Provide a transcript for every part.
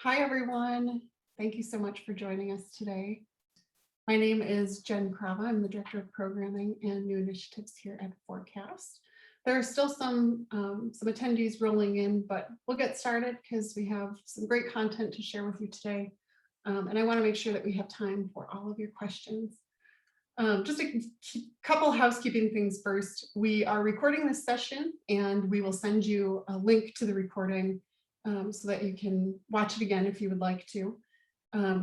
Hi, everyone. Thank you so much for joining us today. My name is Jen Krava. I'm the Director of Programming and New Initiatives here at Forecast. There are still some attendees rolling in, but we'll get started because we have some great content to share with you today. And I want to make sure that we have time for all of your questions. Just a couple housekeeping things first. We are recording this session and we will send you a link to the recording so that you can watch it again if you would like to.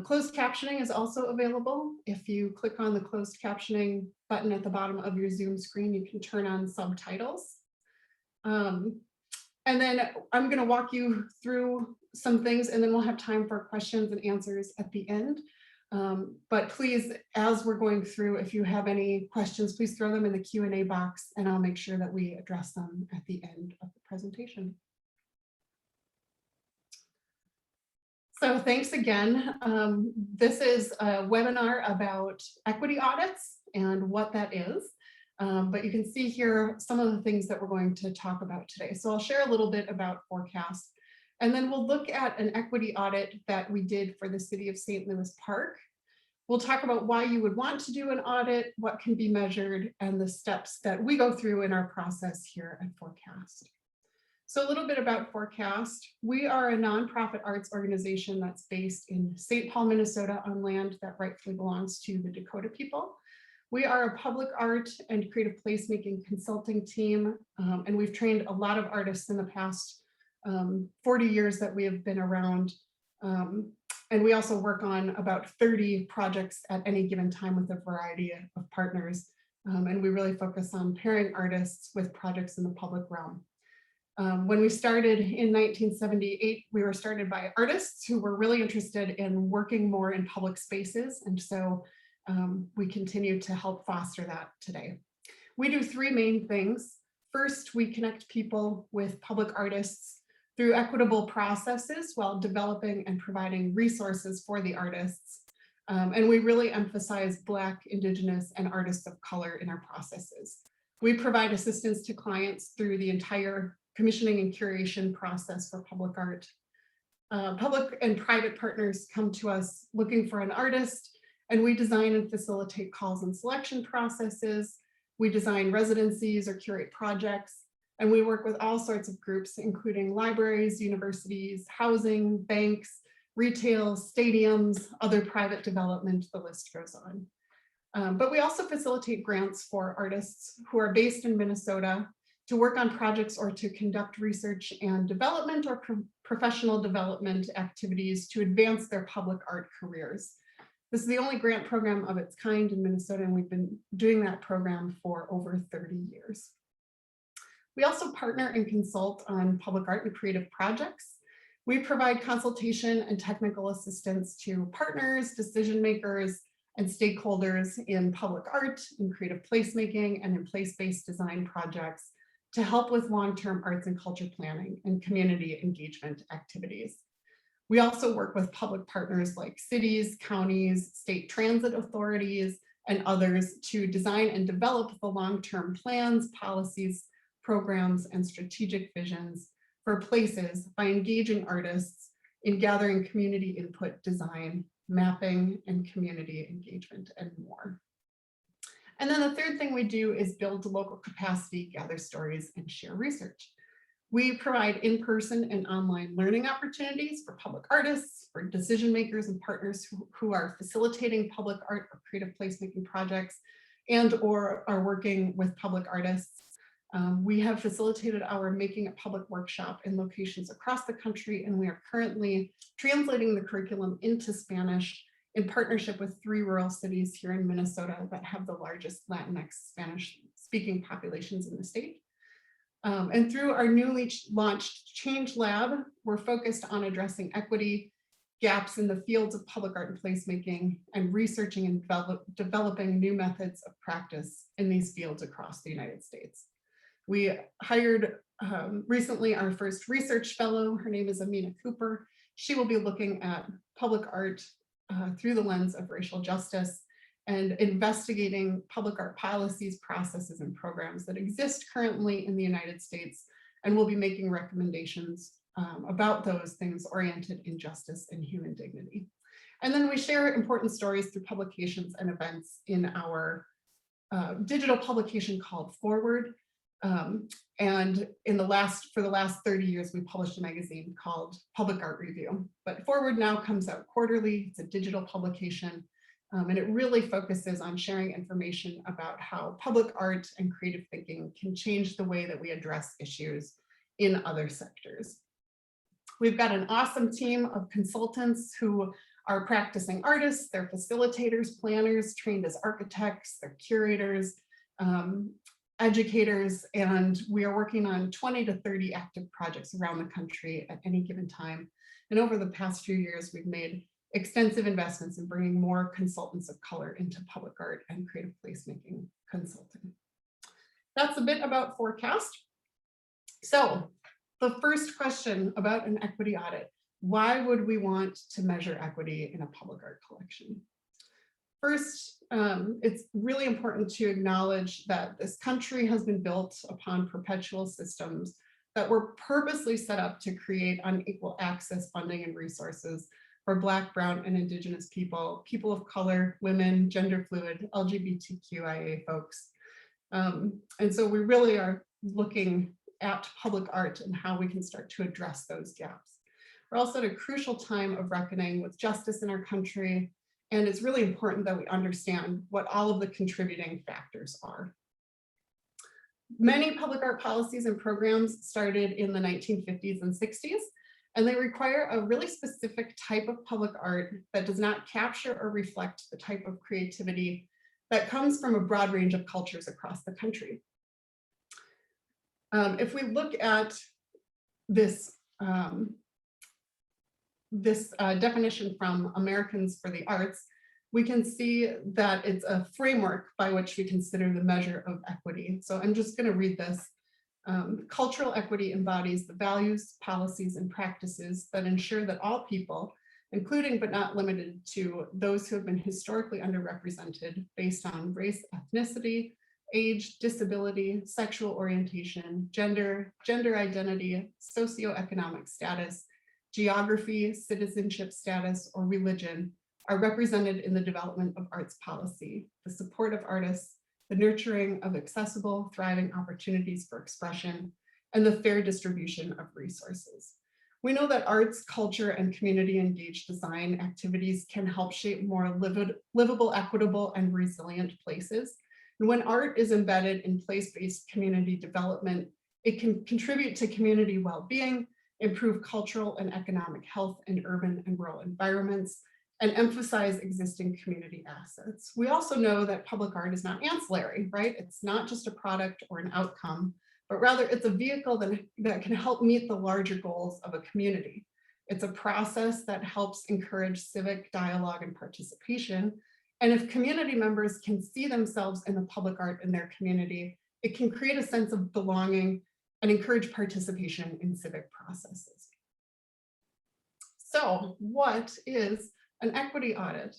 Closed captioning is also available. If you click on the closed captioning button at the bottom of your Zoom screen, you can turn on subtitles. And then I'm going to walk you through some things and then we'll have time for questions and answers at the end. But please, as we're going through, if you have any questions, please throw them in the Q&A box and I'll make sure that we address them at the end of the presentation. So thanks again. This is a webinar about equity audits and what that is. But you can see here some of the things that we're going to talk about today. So I'll share a little bit about Forecast, and then we'll look at an equity audit that we did for the City of St. Louis Park. We'll talk about why you would want to do an audit, what can be measured, and the steps that we go through in our process here at Forecast. So a little bit about Forecast. We are a nonprofit arts organization that's based in St. Paul, Minnesota, on land that rightfully belongs to the Dakota people. We are a public art and creative placemaking consulting team, and we've trained a lot of artists in the past 40 years that we have been around. And we also work on about 30 projects at any given time with a variety of partners. And we really focus on pairing artists with projects in the public realm. When we started in 1978, we were started by artists who were really interested in working more in public spaces. And so we continue to help foster that today. We do three main things. First, we connect people with public artists through equitable processes while developing and providing resources for the artists. And we really emphasize Black, Indigenous, and artists of color in our processes. We provide assistance to clients through the entire commissioning and curation process for public art. Public and private partners come to us looking for an artist, and we design and facilitate calls and selection processes. We design residencies or curate projects, and we work with all sorts of groups, including libraries, universities, housing, banks, retail, stadiums, other private development, the list goes on. But we also facilitate grants for artists who are based in Minnesota to work on projects or to conduct research and development or professional development activities to advance their public art careers. This is the only grant program of its kind in Minnesota, and we've been doing that program for over 30 years. We also partner and consult on public art and creative projects. We provide consultation and technical assistance to partners, decision makers, and stakeholders in public art, in creative placemaking, and in place-based design projects to help with long-term arts and culture planning and community engagement activities. We also work with public partners like cities, counties, state transit authorities, and others to design and develop the long-term plans, policies, programs, and strategic visions for places by engaging artists in gathering community input, design, mapping, and community engagement, and more. And then the third thing we do is build local capacity, gather stories, and share research. We provide in-person and online learning opportunities for public artists, for decision makers and partners who are facilitating public art or creative placemaking projects and or are working with public artists. We have facilitated our Making It Public workshop in locations across the country, and we are currently translating the curriculum into Spanish in partnership with 3 rural cities here in Minnesota that have the largest Latinx Spanish-speaking populations in the state. And through our newly launched Change Lab, we're focused on addressing equity, gaps in the fields of public art and placemaking, and researching and developing new methods of practice in these fields across the United States. We hired recently our first research fellow. Her name is Amina Cooper. She will be looking at public art through the lens of racial justice and investigating public art policies, processes, and programs that exist currently in the United States, and will be making recommendations about those things oriented in justice and human dignity. And then we share important stories through publications and events in our digital publication called Forward. And for the last 30 years, we published a magazine called Public Art Review. But Forward now comes out quarterly. It's a digital publication. And it really focuses on sharing information about how public art and creative thinking can change the way that we address issues in other sectors. We've got an awesome team of consultants who are practicing artists, they're facilitators, planners, trained as architects, they're curators, educators, and we are working on 20 to 30 active projects around the country at any given time. And over the past few years, we've made extensive investments in bringing more consultants of color into public art and creative placemaking consulting. That's a bit about forecast. So the first question about an equity audit: why would we want to measure equity in a public art collection? First, it's really important to acknowledge that this country has been built upon perpetual systems that were purposely set up to create unequal access, funding, and resources for Black, Brown, and Indigenous people, people of color, women, gender fluid, LGBTQIA folks. And so we really are looking at public art and how we can start to address those gaps. We're also at a crucial time of reckoning with justice in our country, and it's really important that we understand what all of the contributing factors are. Many public art policies and programs started in the 1950s and 60s, and they require a really specific type of public art that does not capture or reflect the type of creativity that comes from a broad range of cultures across the country. If we look at this definition from Americans for the Arts, we can see that it's a framework by which we consider the measure of equity. So I'm just going to read this. Cultural equity embodies the values, policies, and practices that ensure that all people, including but not limited to those who have been historically underrepresented based on race, ethnicity, age, disability, sexual orientation, gender identity, socioeconomic status, geography, citizenship status, or religion, are represented in the development of arts policy, the support of artists, the nurturing of accessible, thriving opportunities for expression, and the fair distribution of resources. We know that arts, culture, and community-engaged design activities can help shape more livable, equitable, and resilient places. And when art is embedded in place-based community development, it can contribute to community well-being, improve cultural and economic health in urban and rural environments, and emphasize existing community assets. We also know that public art is not ancillary, right? It's not just a product or an outcome, but rather it's a vehicle that can help meet the larger goals of a community. It's a process that helps encourage civic dialogue and participation. And if community members can see themselves in the public art in their community, it can create a sense of belonging and encourage participation in civic processes. So what is an equity audit?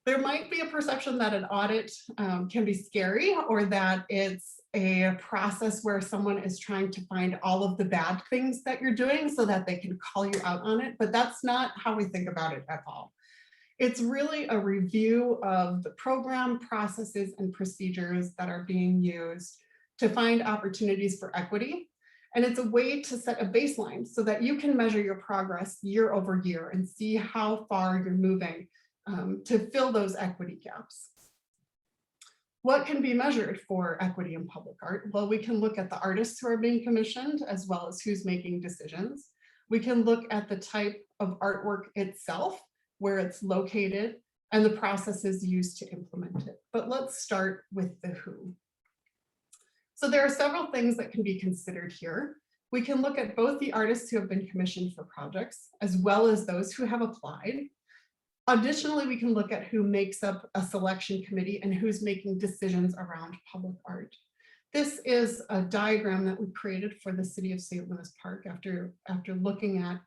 There might be a perception that an audit can be scary, or that it's a process where someone is trying to find all of the bad things that you're doing so that they can call you out on it, but that's not how we think about it at all. It's really a review of the program, processes, and procedures that are being used to find opportunities for equity. And it's a way to set a baseline so that you can measure your progress year over year and see how far you're moving to fill those equity gaps. What can be measured for equity in public art? Well, we can look at the artists who are being commissioned, as well as who's making decisions. We can look at the type of artwork itself, where it's located, and the processes used to implement it. But let's start with the who. So there are several things that can be considered here. We can look at both the artists who have been commissioned for projects, as well as those who have applied. Additionally, we can look at who makes up a selection committee and who's making decisions around public art. This is a diagram that we created for the City of St. Louis Park after looking at,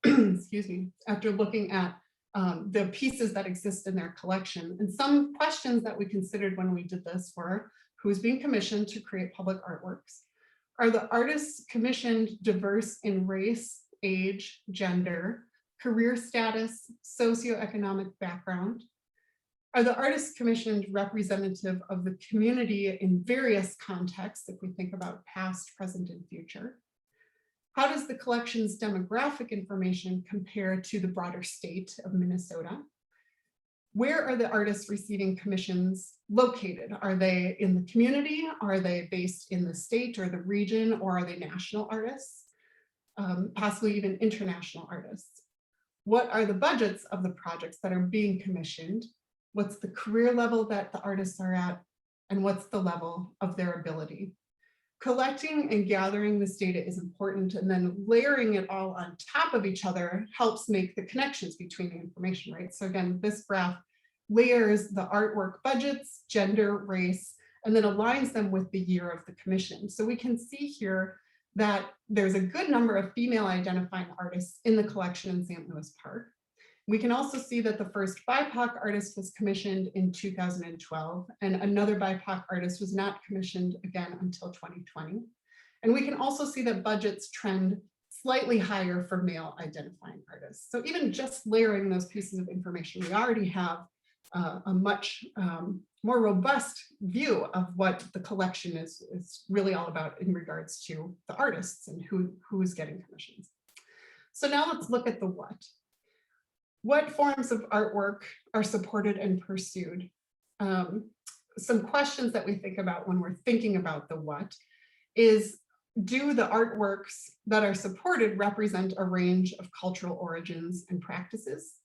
excuse me, after looking at the pieces that exist in their collection. And some questions that we considered when we did this were: who's being commissioned to create public artworks? Are the artists commissioned diverse in race, age, gender, career status, socioeconomic background? Are the artists commissioned representative of the community in various contexts, if we think about past, present, and future? How does the collection's demographic information compare to the broader state of Minnesota? Where are the artists receiving commissions located? Are they in the community? Are they based in the state or the region, or are they national artists? Possibly even international artists. What are the budgets of the projects that are being commissioned? What's the career level that the artists are at? And what's the level of their ability? Collecting and gathering this data is important, and then layering it all on top of each other helps make the connections between the information, right? So again, this graph layers the artwork budgets, gender, race, and then aligns them with the year of the commission. So we can see here that there's a good number of female identifying artists in the collection in St. Louis Park. We can also see that the first BIPOC artist was commissioned in 2012, and another BIPOC artist was not commissioned again until 2020. And we can also see that budgets trend slightly higher for male identifying artists. So even just layering those pieces of information, we already have a much more robust view of what the collection is really all about in regards to the artists and who's getting commissions. So now let's look at the what. What forms of artwork are supported and pursued? Some questions that we think about when we're thinking about the what is, do the artworks that are supported represent a range of cultural origins and practices?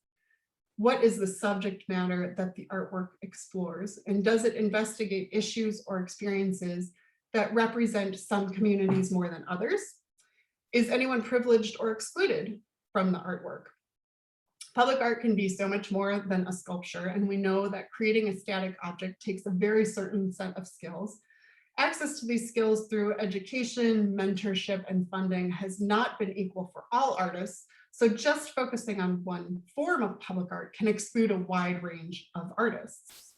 What is the subject matter that the artwork explores? And does it investigate issues or experiences that represent some communities more than others? Is anyone privileged or excluded from the artwork? Public art can be so much more than a sculpture, and we know that creating a static object takes a very certain set of skills. Access to these skills through education, mentorship, and funding has not been equal for all artists, so just focusing on one form of public art can exclude a wide range of artists.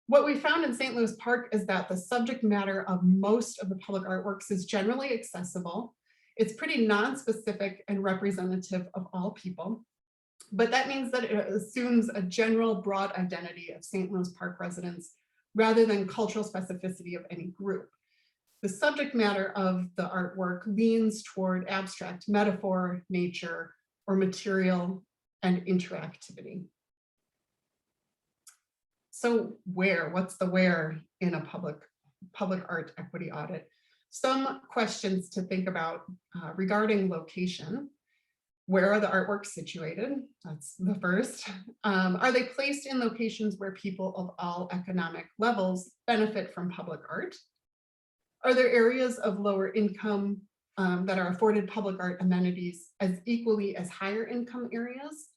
What we found in St. Louis Park is that the subject matter of most of the public artworks is generally accessible. It's pretty non-specific and representative of all people, but that means that it assumes a general broad identity of St. Louis Park residents rather than cultural specificity of any group. The subject matter of the artwork leans toward abstract metaphor, nature, or material and interactivity. So what's the where in a public art equity audit? Some questions to think about regarding location. Where are the artworks situated? That's the first. Are they placed in locations where people of all economic levels benefit from public art? Are there areas of lower income that are afforded public art amenities as equally as higher income areas?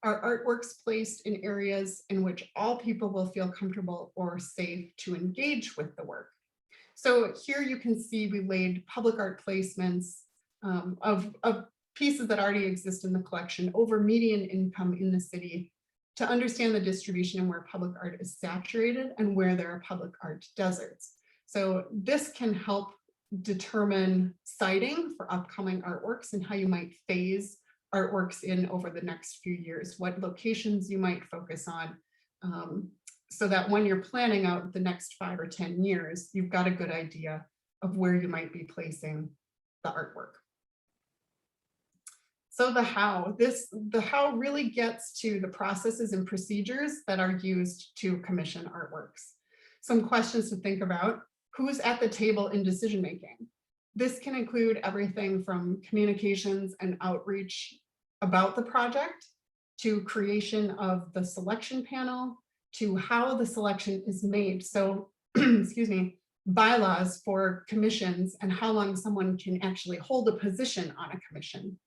Are artworks placed in areas in which all people will feel comfortable or safe to engage with the work? So here you can see we laid public art placements of pieces that already exist in the collection over median income in the city to understand the distribution and where public art is saturated and where there are public art deserts. So this can help determine siting for upcoming artworks and how you might phase artworks in over the next few years, what locations you might focus on, so that when you're planning out the next 5 or 10 years, you've got a good idea of where you might be placing the artwork. So the how really gets to the processes and procedures that are used to commission artworks. Some questions to think about: who's at the table in decision making? This can include everything from communications and outreach about the project, to creation of the selection panel, to how the selection is made. So, excuse me, bylaws for commissions and how long someone can actually hold a position on a commission.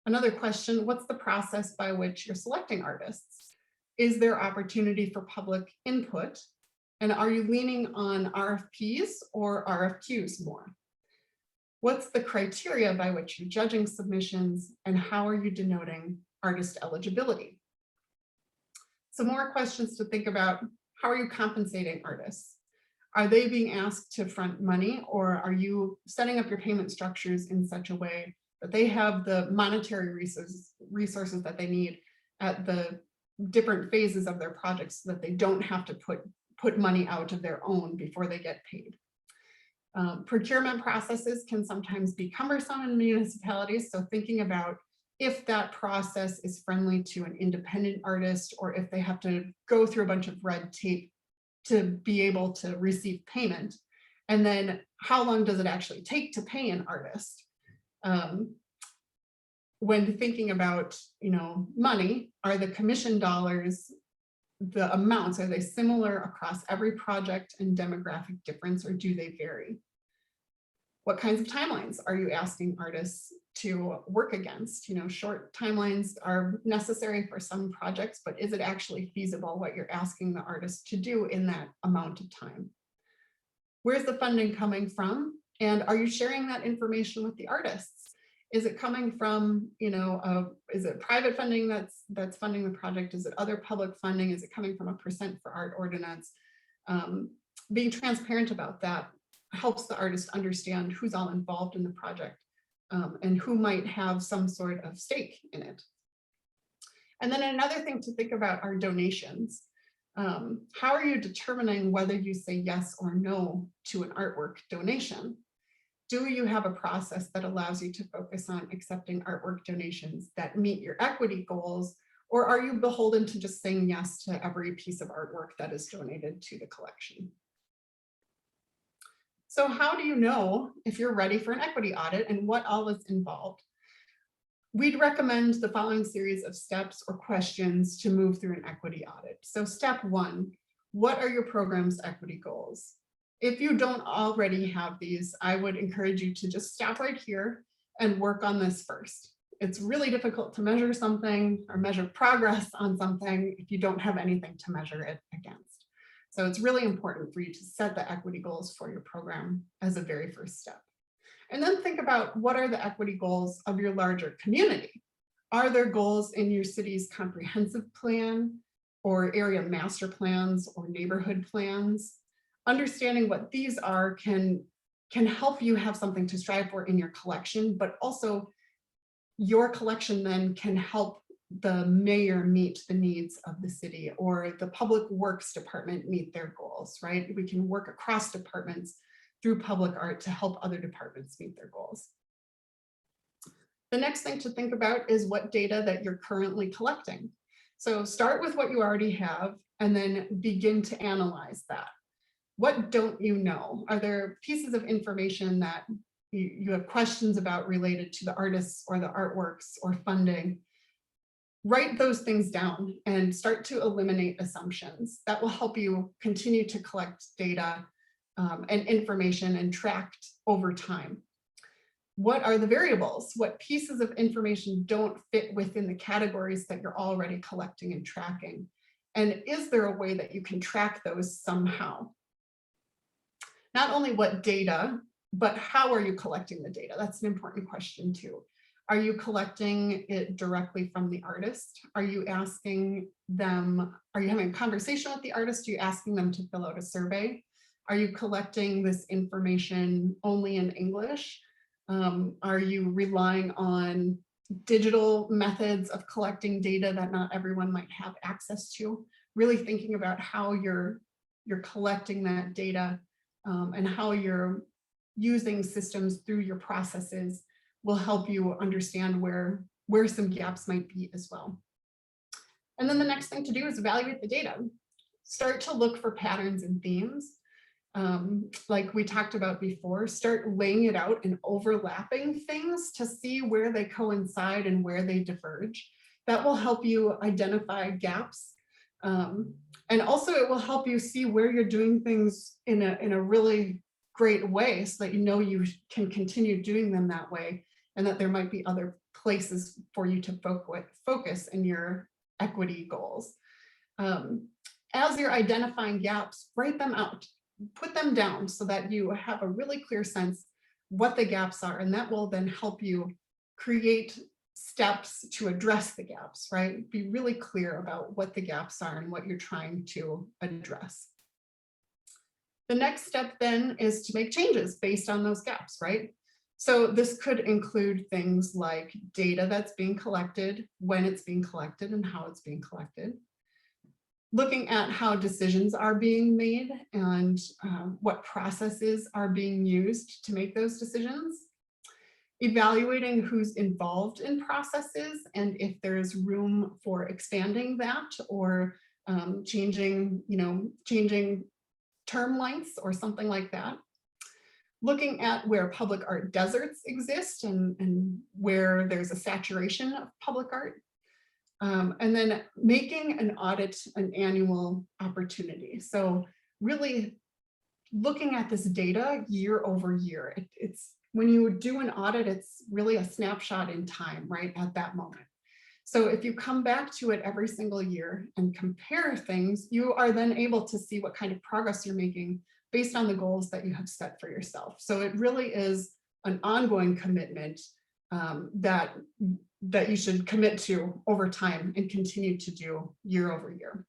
Another question: what's the process by which you're selecting artists? Is there opportunity for public input? And are you leaning on RFPs or RFQs more? What's the criteria by which you're judging submissions, and how are you denoting artist eligibility? Some more questions to think about: how are you compensating artists? Are they being asked to front money, or are you setting up your payment structures in such a way that they have the monetary resources that they need at the different phases of their projects so that they don't have to put money out of their own before they get paid? Procurement processes can sometimes be cumbersome in municipalities, so thinking about if that process is friendly to an independent artist, or if they have to go through a bunch of red tape to be able to receive payment. And then how long does it actually take to pay an artist? When thinking about, money, are the commission dollars, the amounts, are they similar across every project and demographic difference, or do they vary? What kinds of timelines are you asking artists to work against? Short timelines are necessary for some projects, but is it actually feasible what you're asking the artist to do in that amount of time? Where's the funding coming from? And are you sharing that information with the artists? Is it coming from, is it private funding that's funding the project? Is it other public funding? Is it coming from a percent for art ordinance? Being transparent about that helps the artist understand who's all involved in the project, and who might have some sort of stake in it. And then another thing to think about are donations. How are you determining whether you say yes or no to an artwork donation? Do you have a process that allows you to focus on accepting artwork donations that meet your equity goals, or are you beholden to just saying yes to every piece of artwork that is donated to the collection? So how do you know if you're ready for an equity audit and what all is involved? We'd recommend the following series of steps or questions to move through an equity audit. So step 1, what are your program's equity goals? If you don't already have these, I would encourage you to just stop right here and work on this first. It's really difficult to measure something or measure progress on something if you don't have anything to measure it against. So it's really important for you to set the equity goals for your program as a very first step. And then think about, what are the equity goals of your larger community? Are there goals in your city's comprehensive plan, or area master plans, or neighborhood plans? Understanding what these are can help you have something to strive for in your collection, but also your collection then can help the mayor meet the needs of the city, or the public works department meet their goals, right? We can work across departments through public art to help other departments meet their goals. The next thing to think about is what data that you're currently collecting. So start with what you already have and then begin to analyze that. What don't you know? Are there pieces of information that you have questions about related to the artists or the artworks or funding? Write those things down and start to eliminate assumptions. That will help you continue to collect data and information and tracked over time. What are the variables? What pieces of information don't fit within the categories that you're already collecting and tracking? And is there a way that you can track those somehow? Not only what data, but how are you collecting the data? That's an important question too. Are you collecting it directly from the artist? Are you asking them, are you having a conversation with the artist? Are you asking them to fill out a survey? Are you collecting this information only in English? Are you relying on digital methods of collecting data that not everyone might have access to? Really thinking about how you're collecting that data, and how you're using systems through your processes will help you understand where some gaps might be as well. And then the next thing to do is evaluate the data. Start to look for patterns and themes. Like we talked about before, start laying it out and overlapping things to see where they coincide and where they diverge. That will help you identify gaps. And also it will help you see where you're doing things in a really great way, so that you know you can continue doing them that way, and that there might be other places for you to focus in your equity goals. As you're identifying gaps, write them out, put them down so that you have a really clear sense what the gaps are, and that will then help you create steps to address the gaps, right? Be really clear about what the gaps are and what you're trying to address. The next step then is to make changes based on those gaps, right? So this could include things like data that's being collected, when it's being collected, and how it's being collected. Looking at how decisions are being made and what processes are being used to make those decisions. Evaluating who's involved in processes and if there's room for expanding that or changing term lengths or something like that. Looking at where public art deserts exist and where there's a saturation of public art. And then making an audit an annual opportunity. So really looking at this data year over year. It's when you do an audit, it's really a snapshot in time, right, at that moment. So if you come back to it every single year and compare things, you are then able to see what kind of progress you're making based on the goals that you have set for yourself. So it really is an ongoing commitment that you should commit to over time and continue to do year over year.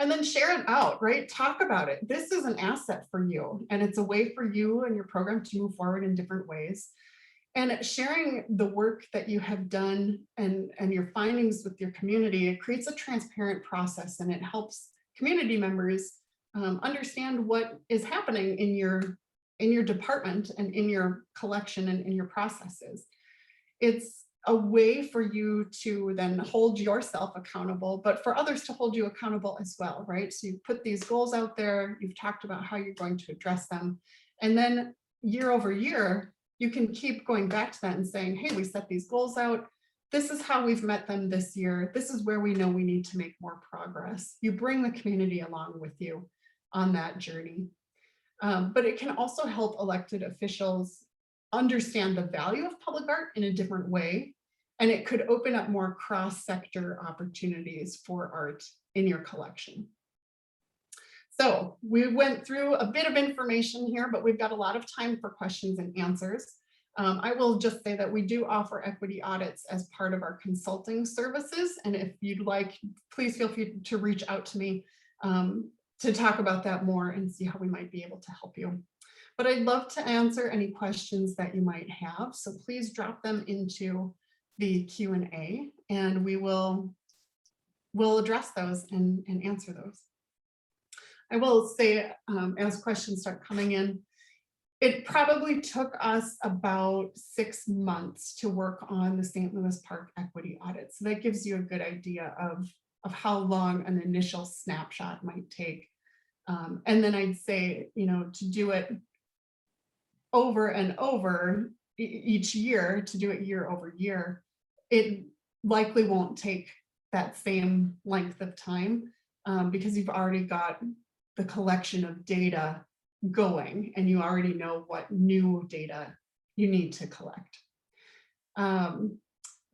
And then share it out, right? Talk about it. This is an asset for you, and it's a way for you and your program to move forward in different ways. And sharing the work that you have done and your findings with your community, it creates a transparent process, and it helps community members understand what is happening in your department and in your collection and in your processes. It's a way for you to then hold yourself accountable, but for others to hold you accountable as well, right? So you put these goals out there, you've talked about how you're going to address them, and then year over year, you can keep going back to that and saying, hey, we set these goals out. This is how we've met them this year. This is where we know we need to make more progress. You bring the community along with you on that journey. But it can also help elected officials understand the value of public art in a different way. And it could open up more cross-sector opportunities for art in your collection. So we went through a bit of information here, but we've got a lot of time for questions and answers. I will just say that we do offer equity audits as part of our consulting services. And if you'd like, please feel free to reach out to me to talk about that more and see how we might be able to help you. But I'd love to answer any questions that you might have. So please drop them into the Q&A and we'll address those and answer those. I will say, as questions start coming in, it probably took us about 6 months to work on the St. Louis Park equity audit. So that gives you a good idea of how long an initial snapshot might take. And then I'd say, to do it over and over each year, to do it year over year, it likely won't take that same length of time because you've already got the collection of data going and you already know what new data you need to collect.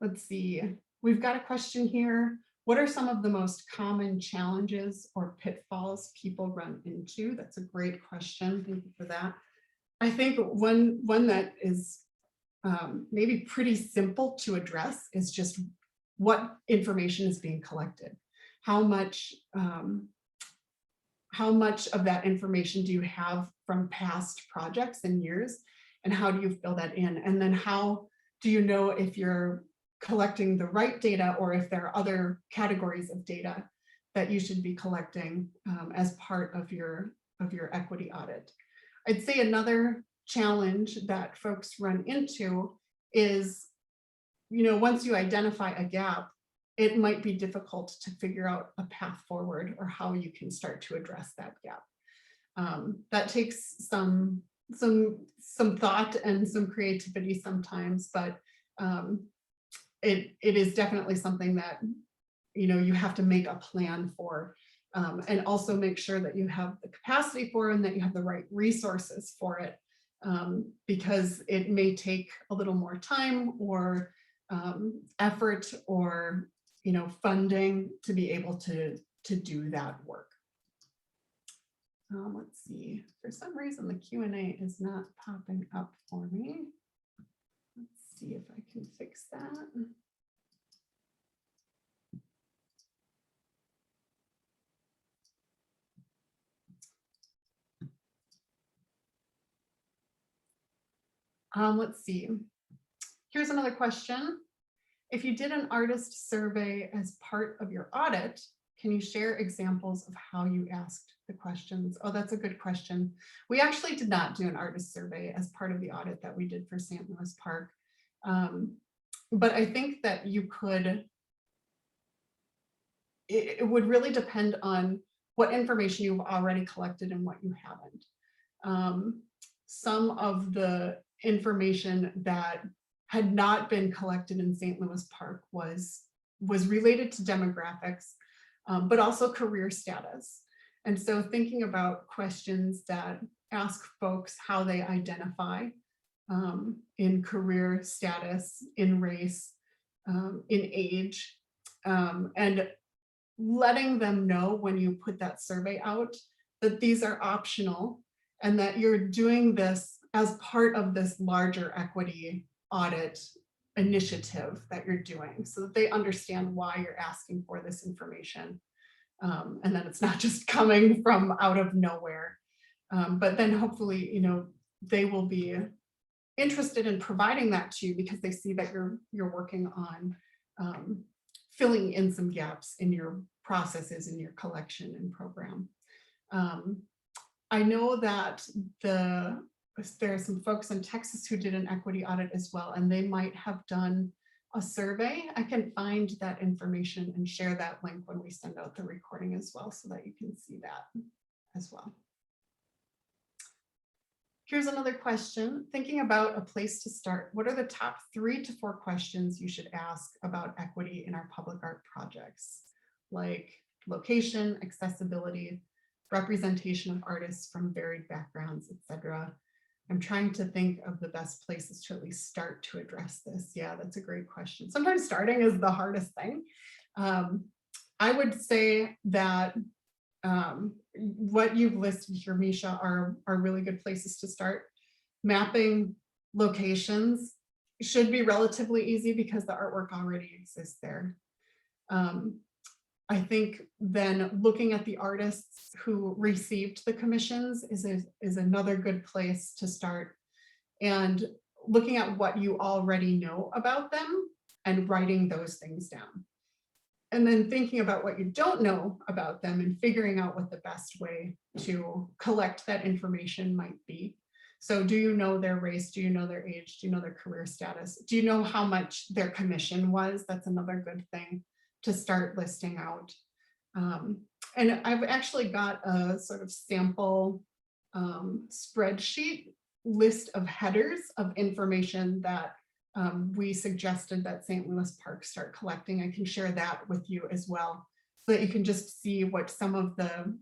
Let's see, we've got a question here. What are some of the most common challenges or pitfalls people run into? That's a great question. Thank you for that. I think one that is maybe pretty simple to address is just what information is being collected. How much of that information do you have from past projects and years, and how do you fill that in? And then how do you know if you're collecting the right data or if there are other categories of data that you should be collecting as part of your equity audit? I'd say another challenge that folks run into is, once you identify a gap, it might be difficult to figure out a path forward or how you can start to address that gap. That takes some thought and some creativity sometimes, but it is definitely something that you have to make a plan for, and also make sure that you have the capacity for it and that you have the right resources for it, because it may take a little more time or effort or funding to be able to do that work. Let's see, for some reason the Q&A is not popping up for me. Let's see if I can fix that. Let's see. Here's another question. If you did an artist survey as part of your audit, can you share examples of how you asked the questions? Oh, that's a good question. We actually did not do an artist survey as part of the audit that we did for St. Louis Park. But I think that you could, it would really depend on what information you've already collected and what you haven't. Some of the information that had not been collected in St. Louis Park was related to demographics, but also career status. And so thinking about questions that ask folks how they identify in career status, in race, in age, and letting them know when you put that survey out that these are optional and that you're doing this as part of this larger equity audit initiative that you're doing, so that they understand why you're asking for this information, and that it's not just coming from out of nowhere. But then hopefully, they will be interested in providing that to you because they see that you're working on filling in some gaps in your processes, in your collection and program. I know that there are some folks in Texas who did an equity audit as well, and they might have done a survey. I can find that information and share that link when we send out the recording as well, so that you can see that as well. Here's another question. Thinking about a place to start, what are the top 3 to 4 questions you should ask about equity in our public art projects? Like location, accessibility, representation of artists from varied backgrounds, etc. I'm trying to think of the best places to at least start to address this. Yeah, that's a great question. Sometimes starting is the hardest thing. I would say that what you've listed here, Misha, are really good places to start. Mapping locations should be relatively easy because the artwork already exists there. I think then looking at the artists who received the commissions is another good place to start, and looking at what you already know about them and writing those things down. And then thinking about what you don't know about them and figuring out what the best way to collect that information might be. So do you know their race? Do you know their age? Do you know their career status? Do you know how much their commission was? That's another good thing to start listing out. And I've actually got a sort of sample spreadsheet list of headers of information that we suggested that St. Louis Park start collecting. I can share that with you as well, so that you can just see what some of the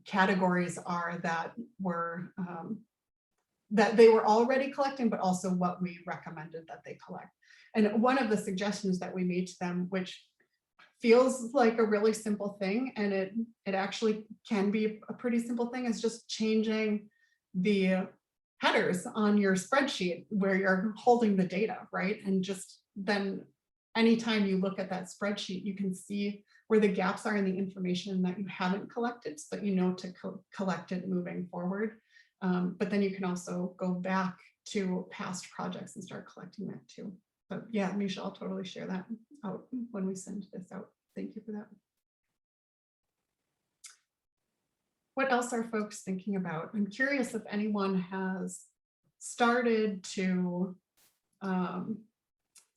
categories are that were that they were already collecting, but also what we recommended that they collect. And one of the suggestions that we made to them, which feels like a really simple thing, and it actually can be a pretty simple thing, is just changing the headers on your spreadsheet where you're holding the data, right? And just then anytime you look at that spreadsheet, you can see where the gaps are in the information that you haven't collected, so that you know to collect it moving forward. But then you can also go back to past projects and start collecting that too. But yeah, Misha, I'll totally share that out when we send this out. Thank you for that. What else are folks thinking about? I'm curious if anyone has started to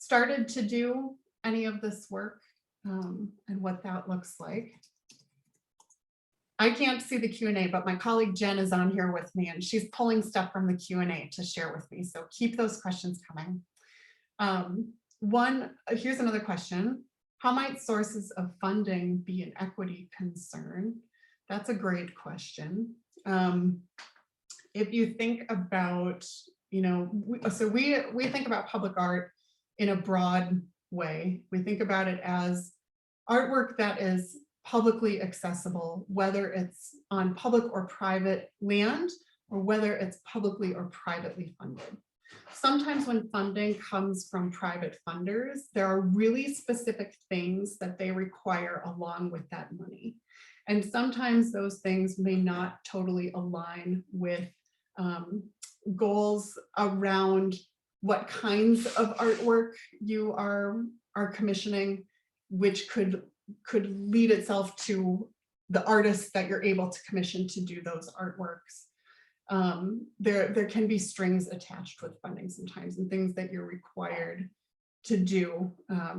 do any of this work and what that looks like. I can't see the Q&A, but my colleague Jen is on here with me, and she's pulling stuff from the Q&A to share with me. So keep those questions coming. Here's another question. How might sources of funding be an equity concern? That's a great question. If you think about, we think about public art in a broad way. We think about it as artwork that is publicly accessible, whether it's on public or private land, or whether it's publicly or privately funded. Sometimes when funding comes from private funders, there are really specific things that they require along with that money. And sometimes those things may not totally align with goals around what kinds of artwork you are commissioning, which could lead itself to the artists that you're able to commission to do those artworks. There can be strings attached with funding sometimes, and things that you're required to do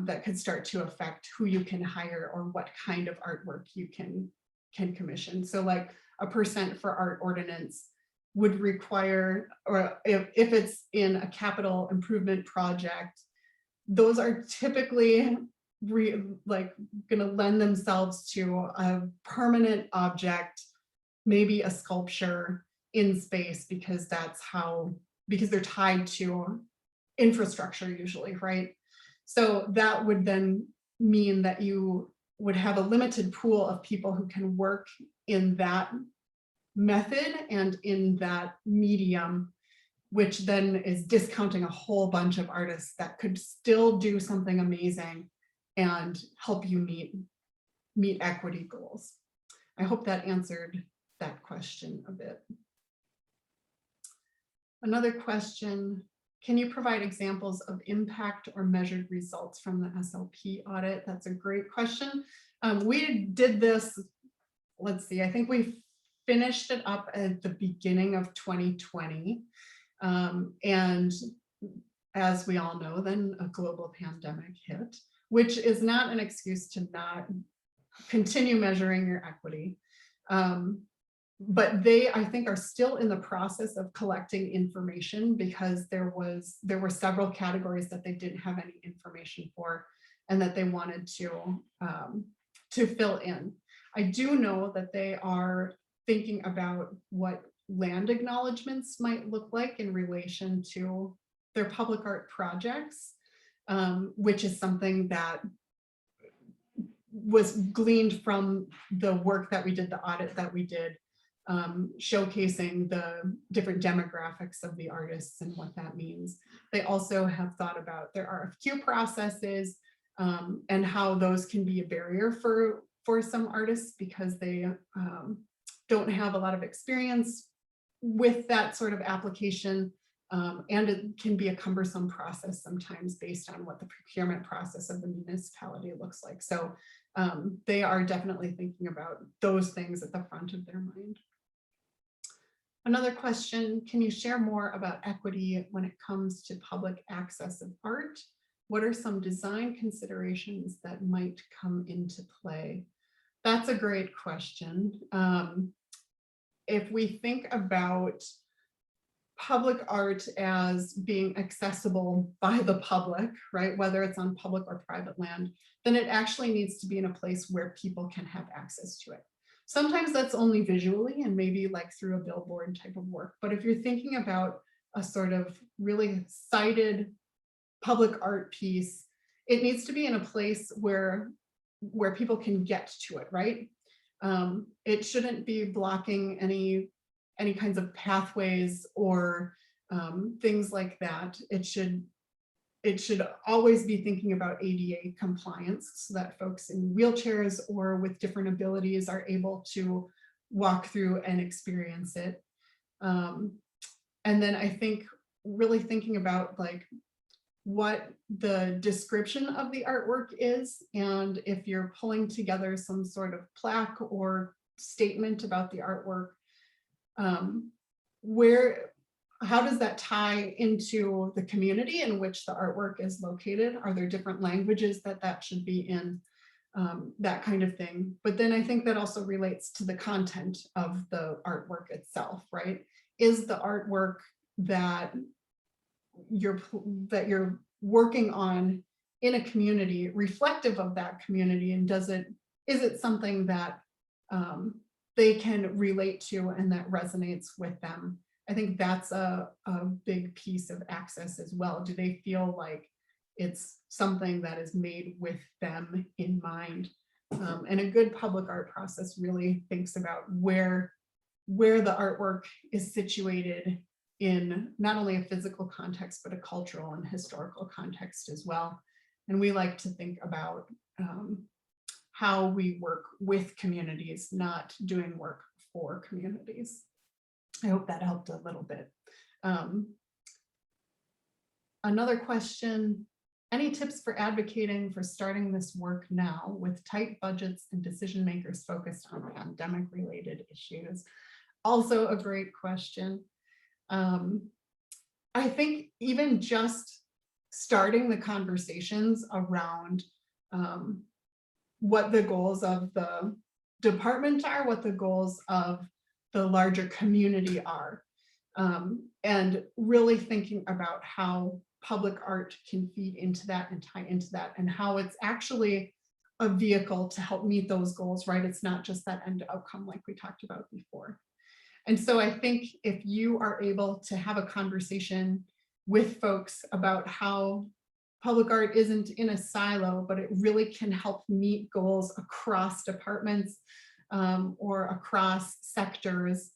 that could start to affect who you can hire or what kind of artwork you can commission. So like a % for art ordinance would require, or if it's in a capital improvement project, those are typically like going to lend themselves to a permanent object, maybe a sculpture in space, because they're tied to infrastructure usually, right? So that would then mean that you would have a limited pool of people who can work in that method and in that medium, which then is discounting a whole bunch of artists that could still do something amazing and help you meet equity goals. I hope that answered that question a bit. Another question, can you provide examples of impact or measured results from the SLP audit? That's a great question. We did this, let's see, I think we finished it up at the beginning of 2020. And as we all know, then a global pandemic hit, which is not an excuse to not continue measuring your equity. But they, I think, are still in the process of collecting information, because there were several categories that they didn't have any information for and that they wanted to fill in. I do know that they are thinking about what land acknowledgements might look like in relation to their public art projects, which is something that was gleaned from the work that we did, the audit that we did, showcasing the different demographics of the artists and what that means. They also have thought about their RFQ processes and how those can be a barrier for some artists, because they don't have a lot of experience with that sort of application. And it can be a cumbersome process sometimes based on what the procurement process of the municipality looks like. So they are definitely thinking about those things at the front of their mind. Another question, can you share more about equity when it comes to public access of art? What are some design considerations that might come into play? That's a great question. If we think about public art as being accessible by the public, right, whether it's on public or private land, then it actually needs to be in a place where people can have access to it. Sometimes that's only visually and maybe like through a billboard type of work. But if you're thinking about a sort of really cited public art piece, it needs to be in a place where people can get to it, right? It shouldn't be blocking any kinds of pathways or things like that. It should always be thinking about ADA compliance, so that folks in wheelchairs or with different abilities are able to walk through and experience it. And then I think really thinking about like what the description of the artwork is, and if you're pulling together some sort of plaque or statement about the artwork, how does that tie into the community in which the artwork is located? Are there different languages that should be in? That kind of thing. But then I think that also relates to the content of the artwork itself, right? Is the artwork that you're working on in a community reflective of that community, and is it something that they can relate to and that resonates with them? I think that's a big piece of access as well. Do they feel like it's something that is made with them in mind? And a good public art process really thinks about where the artwork is situated in not only a physical context, but a cultural and historical context as well. And we like to think about how we work with communities, not doing work for communities. I hope that helped a little bit. Another question, any tips for advocating for starting this work now with tight budgets and decision makers focused on pandemic related issues? Also a great question. I think even just starting the conversations around what the goals of the department are, what the goals of the larger community are, and really thinking about how public art can feed into that and tie into that, and how it's actually a vehicle to help meet those goals, right? It's not just that end outcome like we talked about before. And so I think if you are able to have a conversation with folks about how public art isn't in a silo, but it really can help meet goals across departments or across sectors,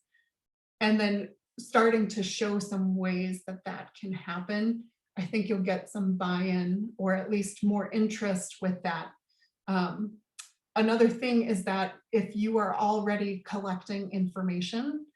and then starting to show some ways that that can happen, I think you'll get some buy-in or at least more interest with that. Another thing is that if you are already collecting information,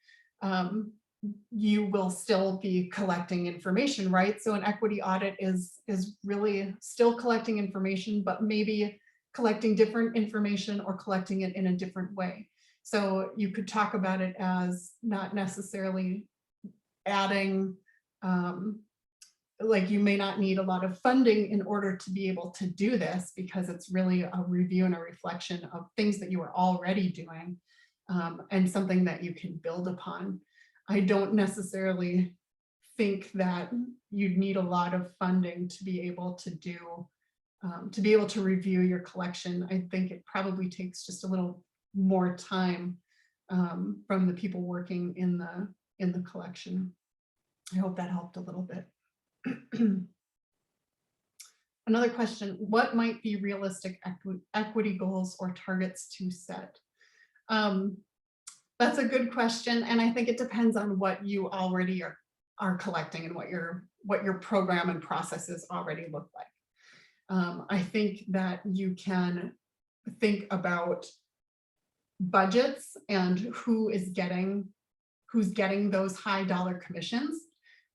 you will still be collecting information, right? So an equity audit is really still collecting information, but maybe collecting different information or collecting it in a different way. So you could talk about it as not necessarily adding, like you may not need a lot of funding in order to be able to do this, because it's really a review and a reflection of things that you are already doing, and something that you can build upon. I don't necessarily think that you'd need a lot of funding to be able to do, to be able to review your collection. I think it probably takes just a little more time from the people working in the collection. I hope that helped a little bit. Another question, what might be realistic equity goals or targets to set? That's a good question, and I think it depends on what you already are collecting and what your program and processes already look like. I think that you can think about budgets and who's getting those high dollar commissions,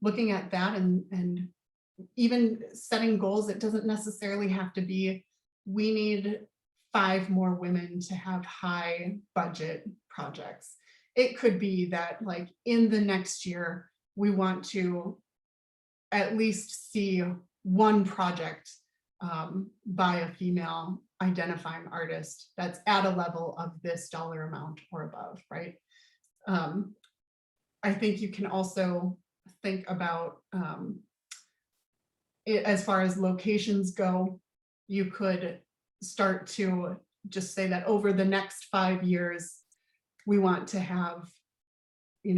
looking at that, and even setting goals. It doesn't necessarily have to be, we need 5 more women to have high budget projects. It could be that, like, in the next year, we want to at least see 1 project by a female identifying artist that's at a level of this dollar amount or above, right? I think you can also think about it as far as locations go. You could start to just say that over the next 5 years, we want to have, we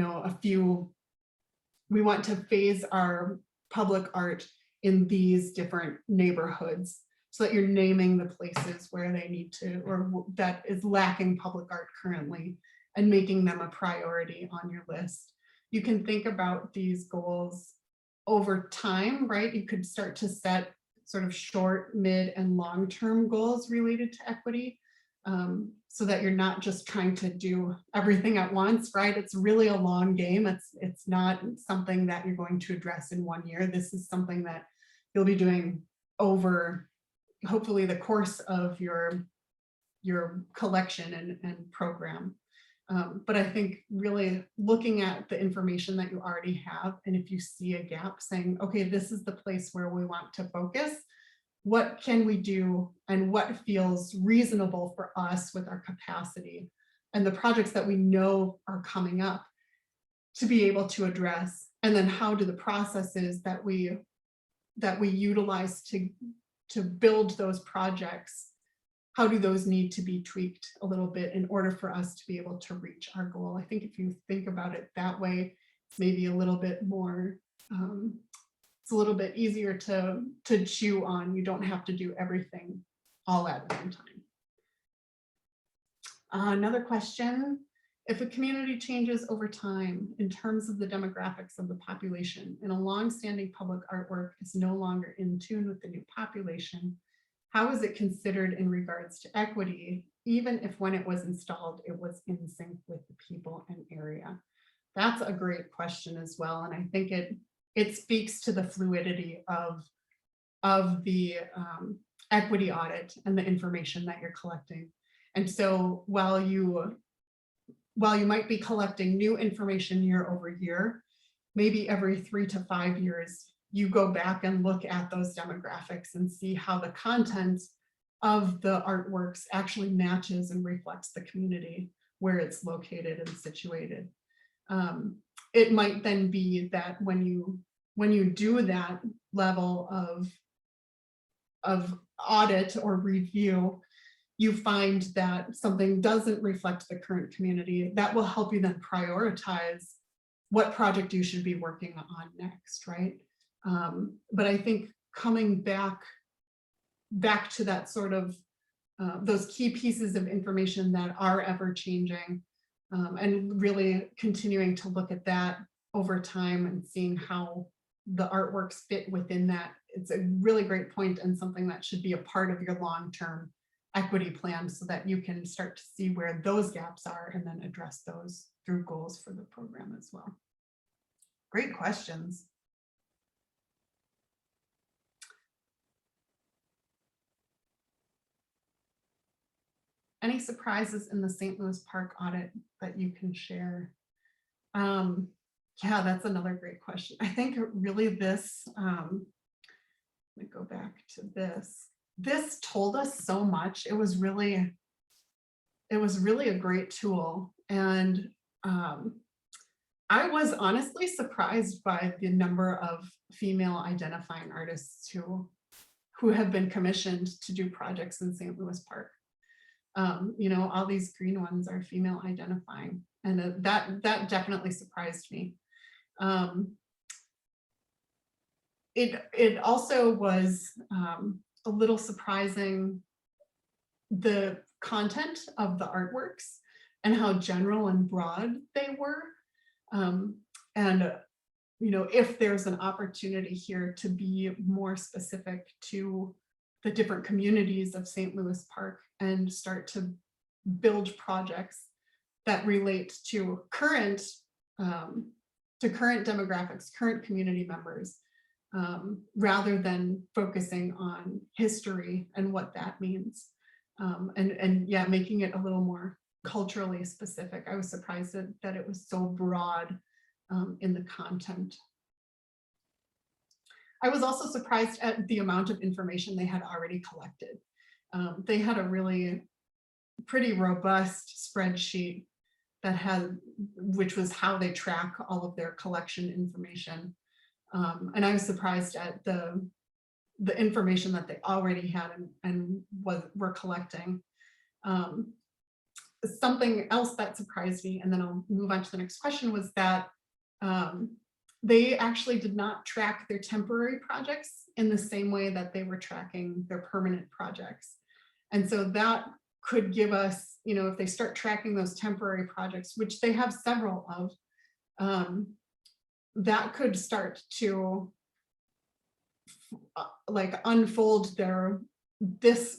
want to phase our public art in these different neighborhoods, so that you're naming the places where they need to, or that is lacking public art currently, and making them a priority on your list. You can think about these goals over time, right? You could start to set sort of short, mid, and long-term goals related to equity, so that you're not just trying to do everything at once, right? It's really a long game. It's not something that you're going to address in 1 year. This is something that you'll be doing over, hopefully, the course of your collection and program. But I think really looking at the information that you already have, and if you see a gap, saying, okay, this is the place where we want to focus. What can we do, and what feels reasonable for us with our capacity and the projects that we know are coming up to be able to address? And then how do the processes that we utilize to build those projects, how do those need to be tweaked a little bit in order for us to be able to reach our goal? I think if you think about it that way, it's maybe a little bit more, it's a little bit easier to chew on. You don't have to do everything all at one time. Another question, if a community changes over time in terms of the demographics of the population, and a long-standing public artwork is no longer in tune with the new population, how is it considered in regards to equity, even if when it was installed, it was in sync with the people and area? That's a great question as well. And I think it speaks to the fluidity of the equity audit and the information that you're collecting. And so while you might be collecting new information year over year, maybe every 3 to 5 years, you go back and look at those demographics and see how the content of the artworks actually matches and reflects the community where it's located and situated. It might then be that when you do that level of audit or review, you find that something doesn't reflect the current community, that will help you then prioritize what project you should be working on next, right? But I think coming back to that sort of those key pieces of information that are ever changing, and really continuing to look at that over time and seeing how the artworks fit within that. It's a really great point and something that should be a part of your long-term equity plan so that you can start to see where those gaps are and then address those through goals for the program as well. Great questions. Any surprises in the St. Louis Park audit that you can share? Yeah, that's another great question. I think really this, let me go back to this. This told us so much. It was really a great tool. And I was honestly surprised by the number of female identifying artists who have been commissioned to do projects in St. Louis Park. You know, all these green ones are female identifying, and that definitely surprised me. It also was a little surprising, the content of the artworks and how general and broad they were. And you know, if there's an opportunity here to be more specific to the different communities of St. Louis Park and start to build projects that relate to current demographics, current community members, rather than focusing on history and what that means. And yeah, making it a little more culturally specific. I was surprised that it was so broad in the content. I was also surprised at the amount of information they had already collected. They had a really pretty robust spreadsheet which was how they track all of their collection information. And I was surprised at the information that they already had and were collecting. Something else that surprised me, and then I'll move on to the next question, was that they actually did not track their temporary projects in the same way that they were tracking their permanent projects. And so that could give us, you know, if they start tracking those temporary projects, which they have several of, that could start to like unfold this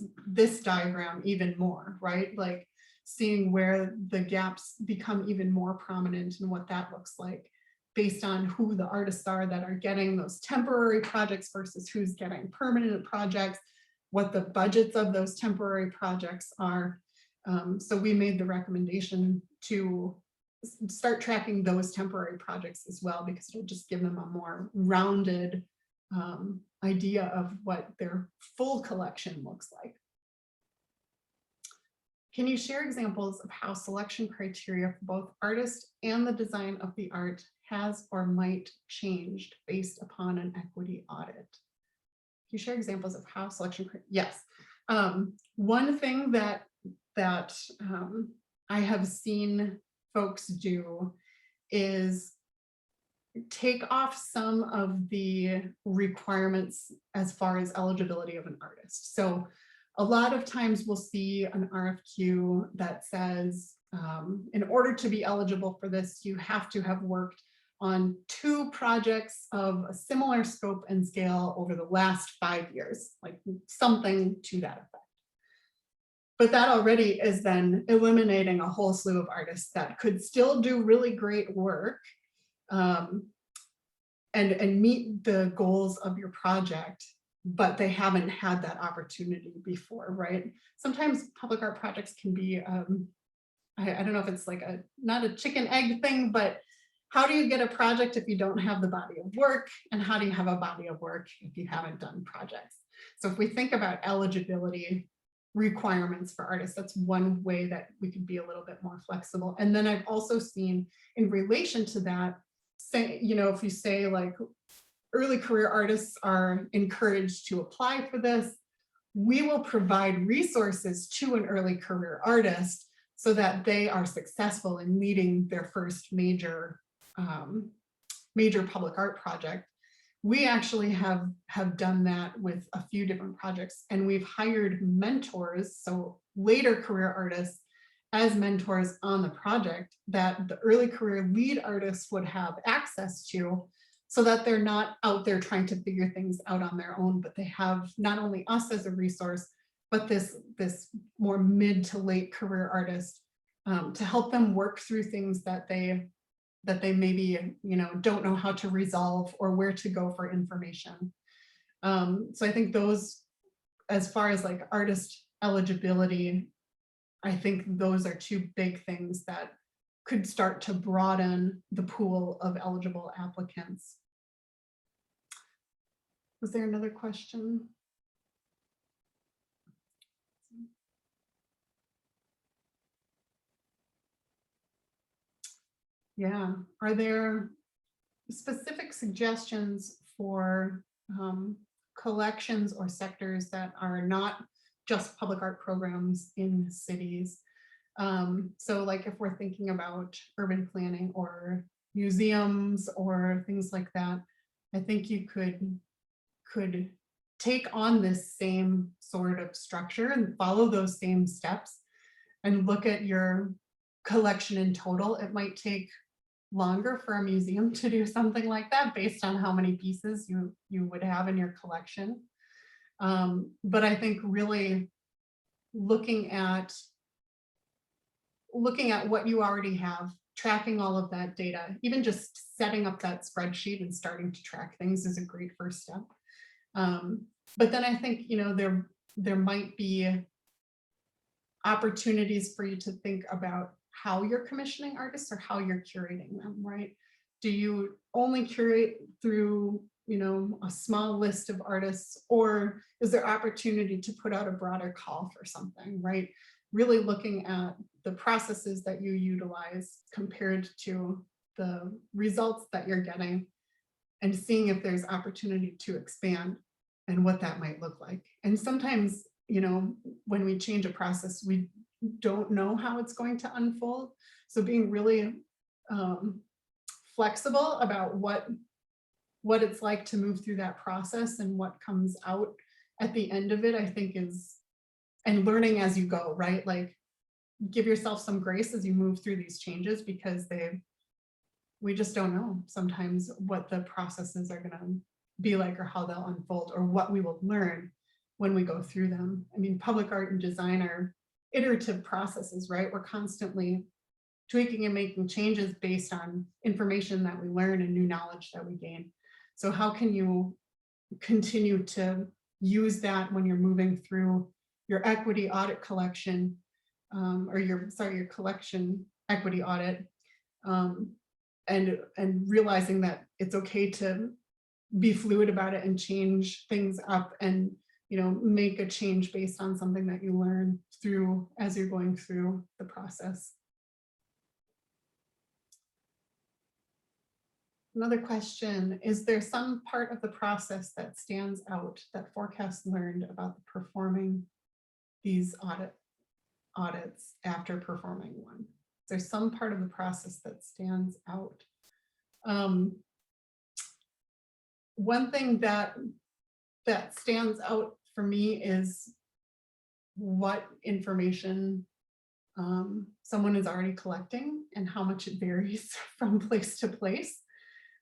diagram even more, right? Like seeing where the gaps become even more prominent and what that looks like based on who the artists are that are getting those temporary projects versus who's getting permanent projects, what the budgets of those temporary projects are. So we made the recommendation to start tracking those temporary projects as well, because it'll just give them a more rounded idea of what their full collection looks like. Can you share examples of how selection criteria for both artist and the design of the art has or might changed based upon an equity audit? Can you share examples of how selection criteria? Yes. One thing that I have seen folks do is take off some of the requirements as far as eligibility of an artist. So a lot of times we'll see an RFQ that says, in order to be eligible for this, you have to have worked on 2 projects of a similar scope and scale over the last 5 years, like something to that effect. But that already is then eliminating a whole slew of artists that could still do really great work and meet the goals of your project, but they haven't had that opportunity before, right? Sometimes public art projects can be, I don't know if it's like not a chicken egg thing, but how do you get a project if you don't have the body of work? And how do you have a body of work if you haven't done projects? So if we think about eligibility requirements for artists, that's one way that we could be a little bit more flexible. And then I've also seen in relation to that, say, you know, if you say like early career artists are encouraged to apply for this, we will provide resources to an early career artist so that they are successful in leading their first major public art project. We actually have done that with a few different projects, and we've hired mentors, so later career artists, as mentors on the project that the early career lead artists would have access to, so that they're not out there trying to figure things out on their own, but they have not only us as a resource, but this more mid to late career artist to help them work through things that they maybe, you know, don't know how to resolve or where to go for information. So I think those, as far as like artist eligibility, I think those are two big things that could start to broaden the pool of eligible applicants. Was there another question? Yeah, are there specific suggestions for collections or sectors that are not just public art programs in cities? So like if we're thinking about urban planning or museums or things like that, I think you could take on this same sort of structure and follow those same steps and look at your collection in total. It might take longer for a museum to do something like that based on how many pieces you would have in your collection. But I think really looking at what you already have, tracking all of that data, even just setting up that spreadsheet and starting to track things is a great first step. But then I think, you know, there might be opportunities for you to think about how you're commissioning artists or how you're curating them, right? Do you only curate through, you know, a small list of artists, or is there opportunity to put out a broader call for something, right? Really looking at the processes that you utilize compared to the results that you're getting and seeing if there's opportunity to expand and what that might look like. And sometimes, you know, when we change a process, we don't know how it's going to unfold. So being really flexible about what it's like to move through that process and what comes out at the end of it, I think is, and learning as you go, right? Like give yourself some grace as you move through these changes, because we just don't know sometimes what the processes are gonna be like or how they'll unfold or what we will learn when we go through them. I mean, public art and design are iterative processes, right? We're constantly tweaking and making changes based on information that we learn and new knowledge that we gain. So how can you continue to use that when you're moving through your equity audit collection, or your collection equity audit, and realizing that it's okay to be fluid about it and change things up and, you know, make a change based on something that you learn through as you're going through the process. Another question, is there some part of the process that stands out that Forecast learned about performing these audits after performing one? Is there some part of the process that stands out? One thing that stands out for me is what information someone is already collecting and how much it varies from place to place.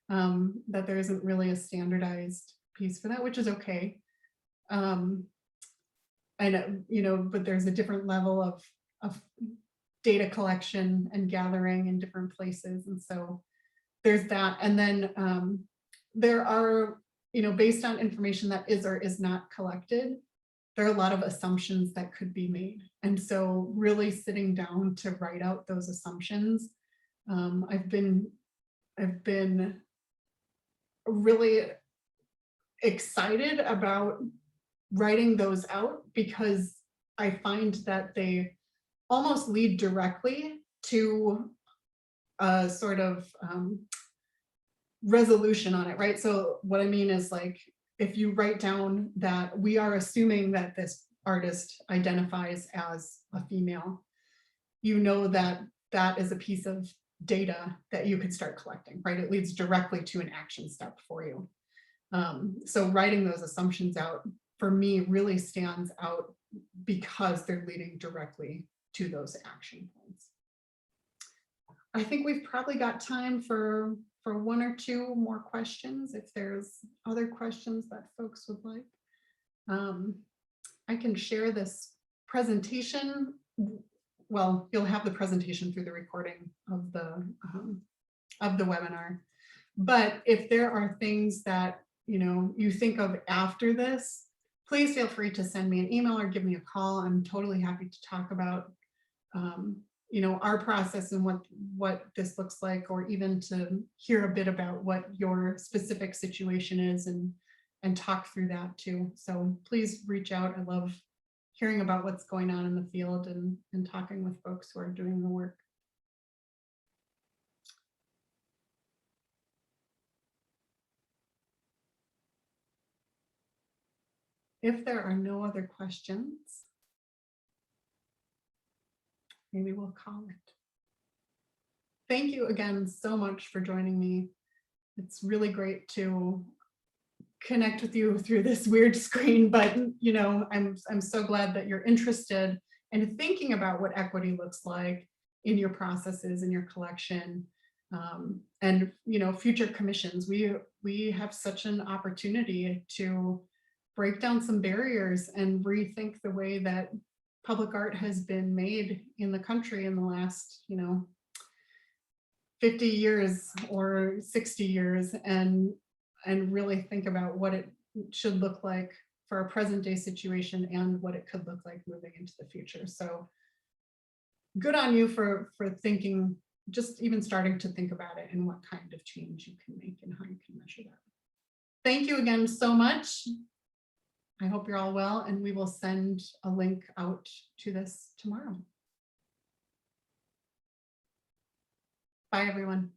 That there isn't really a standardized piece for that, which is okay. I know, you know, but there's a different level of data collection and gathering in different places. And so there's that. And then there are, you know, based on information that is or is not collected, there are a lot of assumptions that could be made. And so really sitting down to write out those assumptions, I've been really excited about writing those out because I find that they almost lead directly to a sort of resolution on it, right? So what I mean is, like, if you write down that we are assuming that this artist identifies as a female, you know that that is a piece of data that you could start collecting, right? It leads directly to an action step for you. So writing those assumptions out for me really stands out because they're leading directly to those action points. I think we've probably got time for one or two more questions if there's other questions that folks would like. I can share this presentation. Well, you'll have the presentation through the recording of the webinar. But if there are things that, you know, you think of after this, please feel free to send me an email or give me a call. I'm totally happy to talk about, you know, our process and what this looks like, or even to hear a bit about what your specific situation is and talk through that too. So please reach out. I love hearing about what's going on in the field and talking with folks who are doing the work. If there are no other questions, maybe we'll call it. Thank you again so much for joining me. It's really great to connect with you through this weird screen, but you know, I'm so glad that you're interested in thinking about what equity looks like in your processes, in your collection, and you know, future commissions. We have such an opportunity to break down some barriers and rethink the way that public art has been made in the country in the last, you know, 50 years or 60 years, and really think about what it should look like for a present day situation and what it could look like moving into the future. So good on you for thinking, just even starting to think about it and what kind of change you can make and how you can measure that. Thank you again so much. I hope you're all well, and we will send a link out to this tomorrow. Bye, everyone.